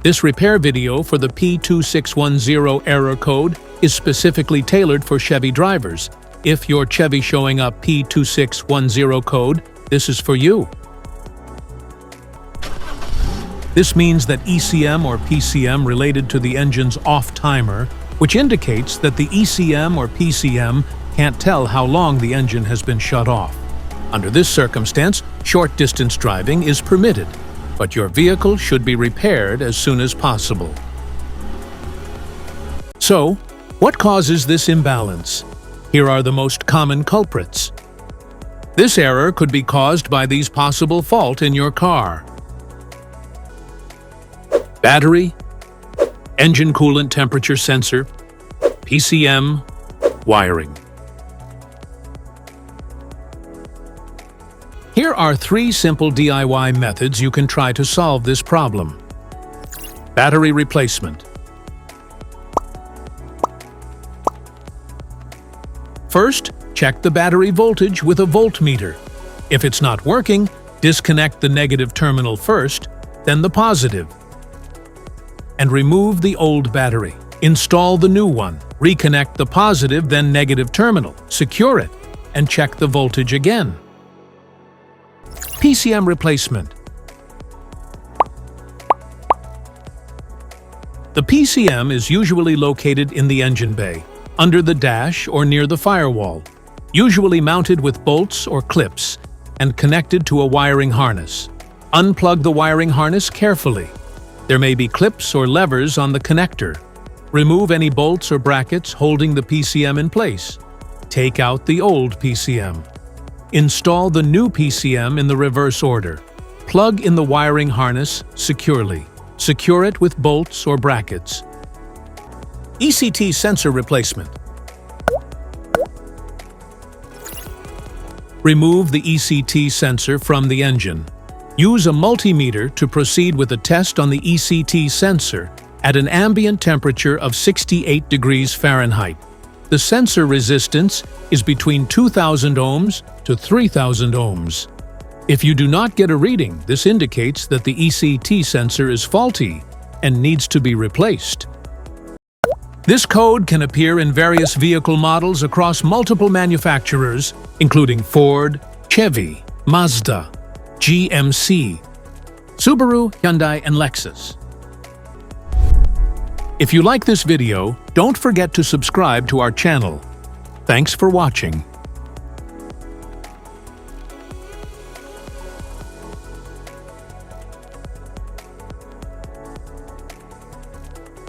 This repair video for the P2610 error code is specifically tailored for Chevy drivers. If your Chevy showing up P2610 code, this is for you. This means that ECM or PCM related to the engine's off timer, which indicates that the ECM or PCM can't tell how long the engine has been shut off. Under this circumstance, short-distance driving is permitted, but your vehicle should be repaired as soon as possible. So, what causes this imbalance? Here are the most common culprits. This error could be caused by these possible faults in your car: battery, engine coolant temperature sensor, PCM, wiring. Here are 3 simple DIY methods you can try to solve this problem. Battery replacement. First, check the battery voltage with a voltmeter. If it's not working, disconnect the negative terminal first, then the positive, and remove the old battery. Install the new one. Reconnect the positive, then negative terminal. Secure it, and check the voltage again. PCM replacement. The PCM is usually located in the engine bay, under the dash or near the firewall, usually mounted with bolts or clips and connected to a wiring harness. Unplug the wiring harness carefully. There may be clips or levers on the connector. Remove any bolts or brackets holding the PCM in place. Take out the old PCM. Install the new PCM in the reverse order. Plug in the wiring harness securely. Secure it with bolts or brackets. ECT sensor replacement. Remove the ECT sensor from the engine. Use a multimeter to proceed with a test on the ECT sensor at an ambient temperature of 68 degrees Fahrenheit. The sensor resistance is between 2,000 ohms to 3,000 ohms. If you do not get a reading, this indicates that the ECT sensor is faulty and needs to be replaced. This code can appear in various vehicle models across multiple manufacturers, including Ford, Chevy, Mazda, GMC, Subaru, Hyundai, and Lexus. If you like this video, don't forget to subscribe to our channel. Thanks for watching.